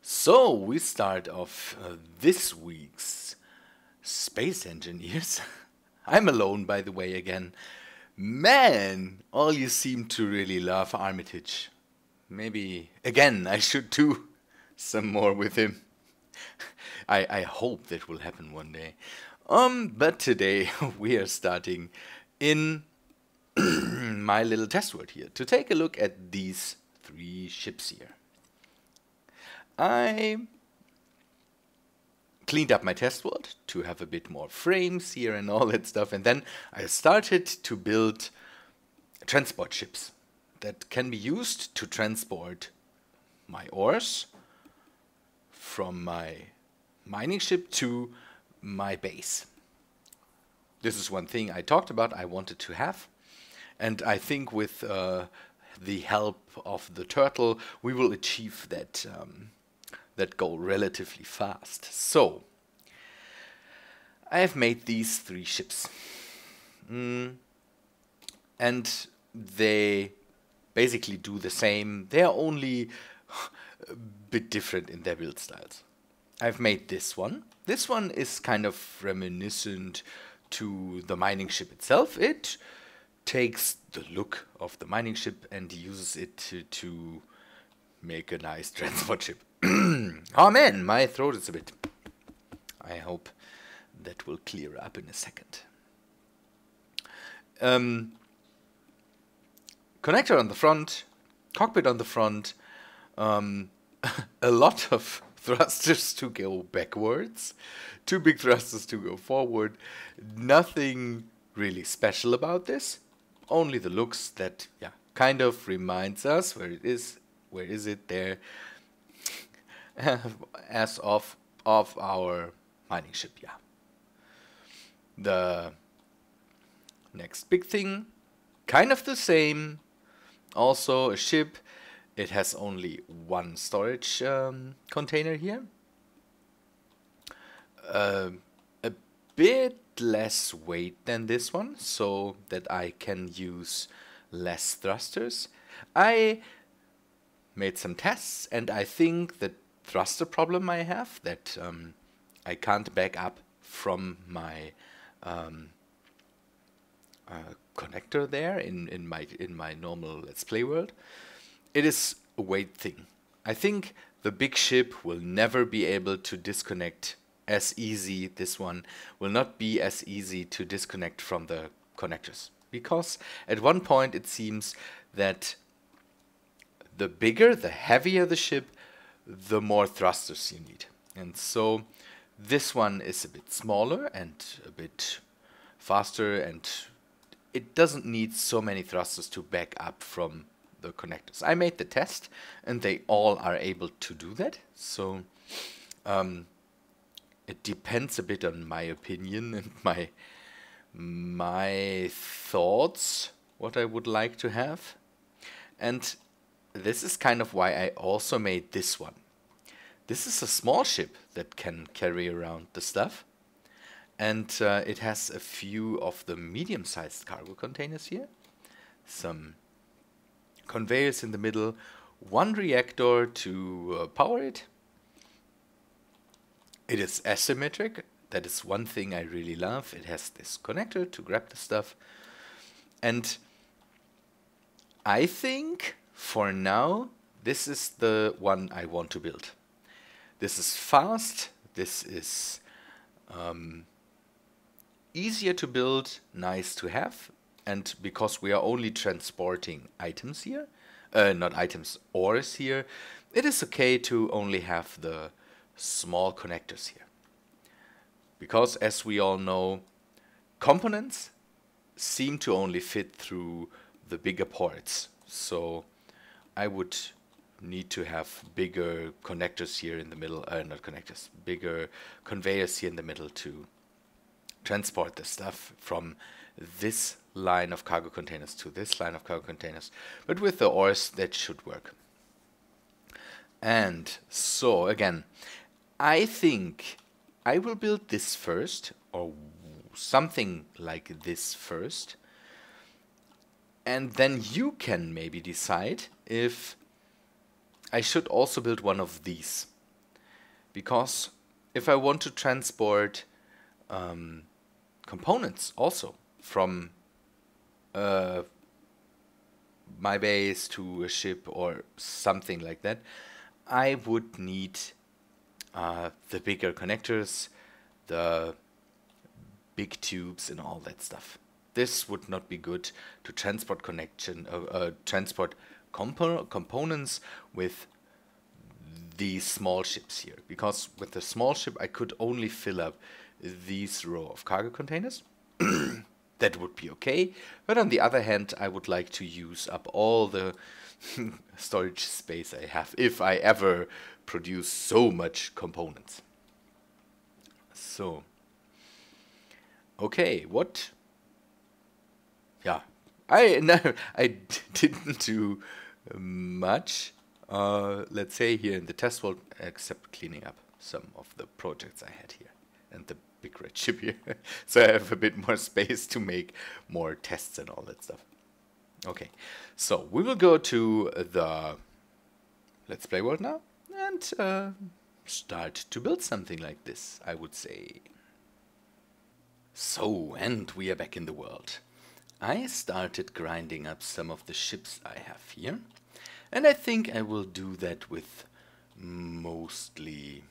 So we start off this week's Space Engineers. I'm alone, by the way, again. Man, all you seem to really love Armitage. Maybe, again, I should do some more with him. I hope that will happen one day. But today we are starting in my little test world here to take a look at these three ships here. I cleaned up my test world to have a bit more frames here and all that stuff, and then I started to build transport ships that can be used to transport my ores from my mining ship to my base. This is one thing I talked about I wanted to have, and I think with the help of the turtle we will achieve that that goal relatively fast. So I have made these three ships, and they basically do the same. They are only a bit different in their build styles. I've made this one. This one is kind of reminiscent to the mining ship itself. It takes the look of the mining ship and uses it to make a nice transport ship. Oh man, my throat is a bit... I hope that will clear up in a second. Connector on the front, cockpit on the front, a lot of thrusters to go backwards, two big thrusters to go forward. Nothing really special about this, only the looks that kind of reminds us where it is. Where is it? There. As of our mining ship, yeah. The next big thing, kind of the same. Also a ship. It has only one storage container here. A bit less weight than this one, so that I can use less thrusters. I made some tests, and I think the thruster problem I have, that I can't back up from my connector there in my normal Let's Play world. It is a weight thing. I think the big ship will never be able to disconnect as easy. This one will not be as easy to disconnect from the connectors, because at one point it seems that the bigger, the heavier the ship, the more thrusters you need. And so this one is a bit smaller and a bit faster, and it doesn't need so many thrusters to back up from the connectors. I made the test and they all are able to do that. So it depends a bit on my opinion and my thoughts, what I would like to have. And this is kind of why I also made this one. This is a small ship that can carry around the stuff. And it has a few of the medium-sized cargo containers here. Some conveyors in the middle. One reactor to power it. It is asymmetric. That is one thing I really love. It has this connector to grab the stuff. And I think for now, this is the one I want to build. This is fast, this is easier to build, nice to have, and because we are only transporting items here, not items, ores here, it is okay to only have the small connectors here. Because as we all know, components seem to only fit through the bigger ports. So I would need to have bigger connectors here in the middle, not connectors, bigger conveyors here in the middle to transport the stuff from this line of cargo containers to this line of cargo containers. But with the ores, that should work. And so again, I think I will build this first, or something like this first. And then you can maybe decide if I should also build one of these. because if I want to transport components also from my base to a ship or something like that, I would need the bigger connectors, the big tubes and all that stuff. This would not be good to transport components with these small ships here, because with the small ship I could only fill up these row of cargo containers. That would be okay, but on the other hand I would like to use up all the storage space I have if I ever produce so much components. So okay, what? Yeah, I didn't do much, let's say, here in the test world, except cleaning up some of the projects I had here and the big red ship here. So I have a bit more space to make more tests and all that stuff. Okay, so we will go to the Let's Play world now and start to build something like this, I would say. So, and we are back in the world. I started grinding up some of the ships I have here, and I think I will do that with mostly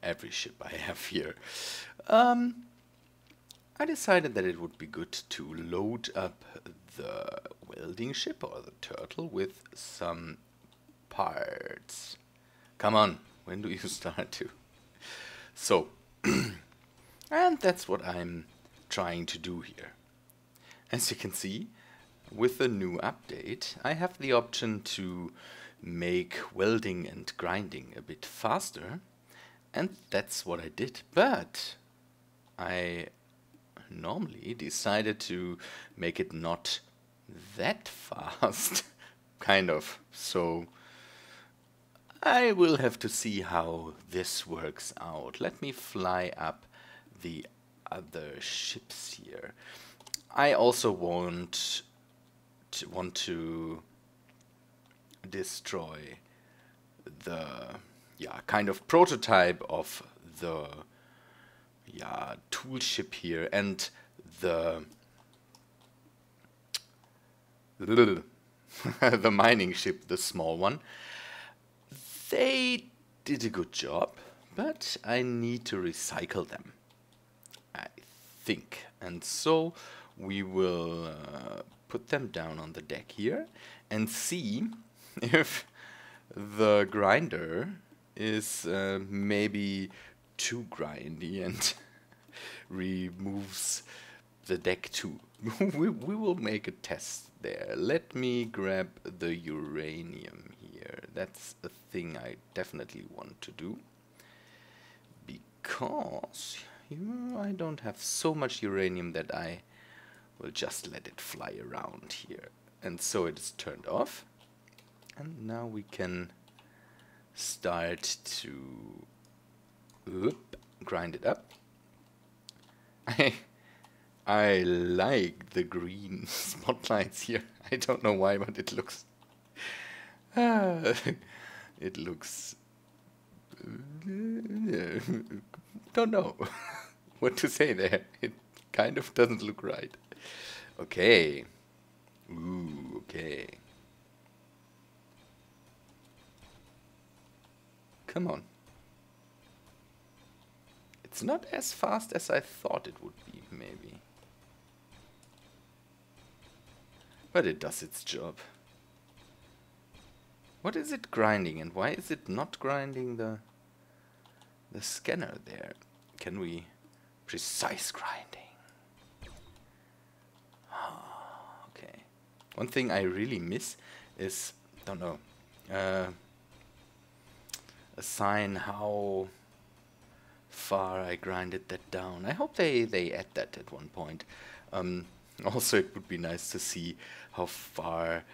every ship I have here. I decided that it would be good to load up the welding ship or the turtle with some parts. Come on, when do you start to? So, and that's what I'm trying to do here. As you can see, with the new update, I have the option to make welding and grinding a bit faster, and that's what I did. But I normally decided to make it not that fast, kind of. So I will have to see how this works out. Let me fly up the other ships here. I also want to destroy the kind of prototype of the tool ship here and the the mining ship, the small one. They did a good job, but I need to recycle them, I think. And so we will put them down on the deck here and see if the grinder is maybe too grindy and removes the deck too. we will make a test there. Let me grab the uranium here. That's a thing I definitely want to do, because I don't have so much uranium that I will just let it fly around here. And so it is turned off, and now we can start to grind it up. I like the green spotlights here. I don't know why, but it looks it looks don't know what to say there. It kind of doesn't look right. Okay. Ooh, okay. Come on. It's not as fast as I thought it would be, maybe. But it does its job. What is it grinding, and why is it not grinding the scanner there? Can we precise grinding? Okay. One thing I really miss is, don't know, assign how far I grinded that down. I hope they add that at one point. Also, it would be nice to see how far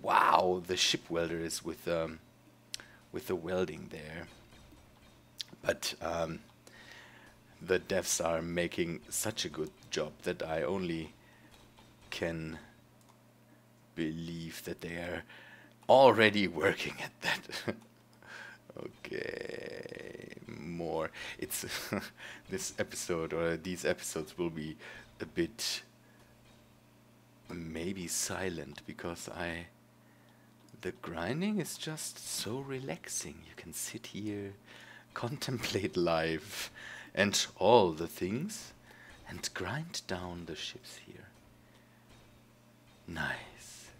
wow, the ship welder is with the welding there. But the devs are making such a good job that I only can believe that they are already working at that. Okay, more. It's this episode or these episodes will be a bit maybe silent because the grinding is just so relaxing. You can sit here, contemplate life and all the things and grind down the ships here. Nice.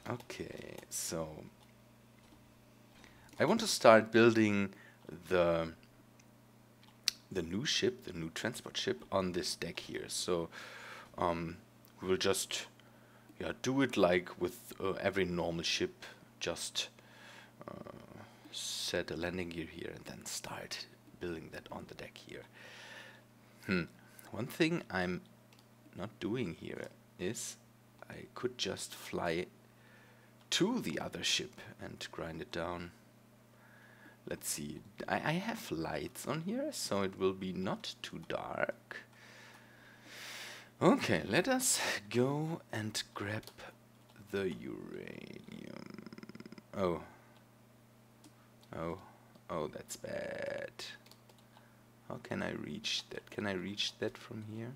Okay, so I want to start building the new ship, the new transport ship on this deck here. So we will just do it like with every normal ship, just set a landing gear here and then start building that on the deck here. One thing I'm not doing here is I could just fly to the other ship and grind it down. Let's see, I have lights on here, so it will be not too dark. Okay, let us go and grab the uranium. Oh, that's bad. How can I reach that? Can I reach that from here?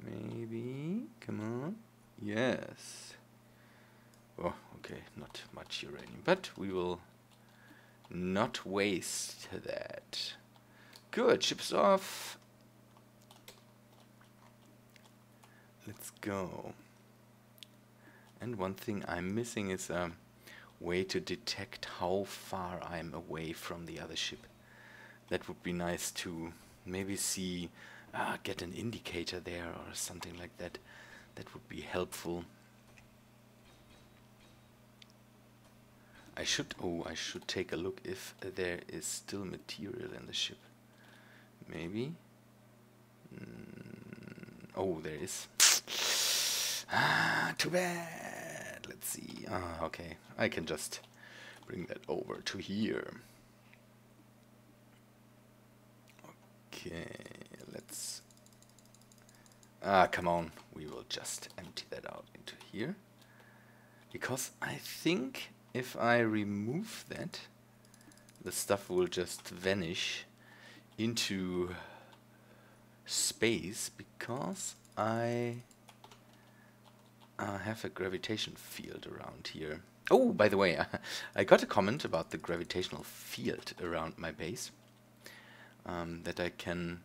Maybe, come on. Yes. Oh, okay, not much uranium, but we will not waste that. Good, ship's off. Let's go. And one thing I'm missing is a way to detect how far I'm away from the other ship. That would be nice to maybe see, get an indicator there or something like that. That would be helpful. I should take a look if there is still material in the ship. Maybe. Oh, there is. Too bad. Let's see. Okay, I can just bring that over to here. Okay, let's. Come on. We will just empty that out into here. Because I think if I remove that, the stuff will just vanish into space because I have a gravitation field around here. Oh, by the way, I got a comment about the gravitational field around my base that I can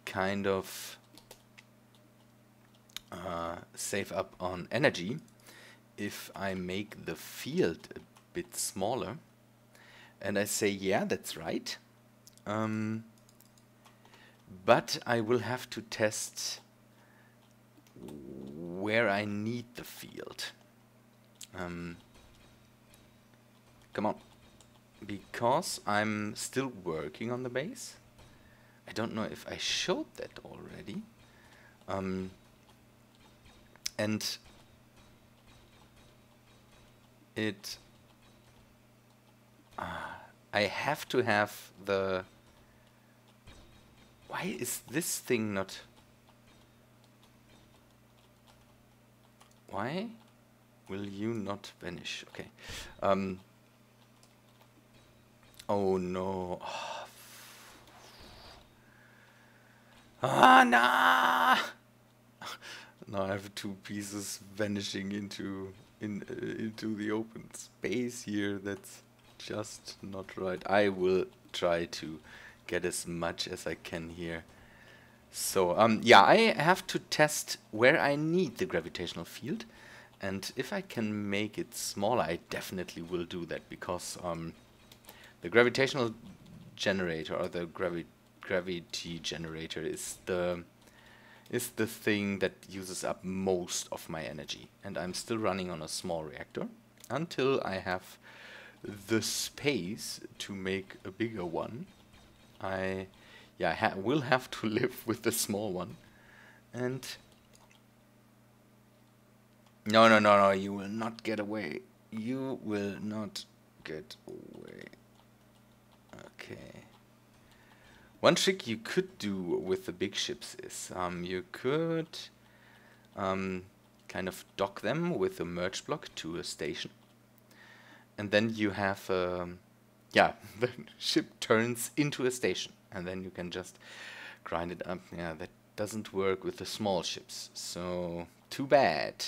kind of save up on energy if I make the field a bit smaller. And I say, yeah, that's right. But I will have to test where I need the field. Come on. Because I'm still working on the base. I don't know if I showed that already. And it I have to have the. Why is this thing not? Why will you not vanish? Okay. Oh no. Nah. Now I have two pieces vanishing into the open space here. That's just not right. I will try to get as much as I can here. So yeah, I have to test where I need the gravitational field, and if I can make it smaller, I definitely will do that, because the gravitational generator, or the gravity generator, is the thing that uses up most of my energy, and I'm still running on a small reactor until I have the space to make a bigger one. I will have to live with the small one. And no, you will not get away. You will not get away. Okay. One trick you could do with the big ships is you could kind of dock them with a merge block to a station. And then you have, yeah, the ship turns into a station. And then you can just grind it up. Yeah, that doesn't work with the small ships. So, too bad.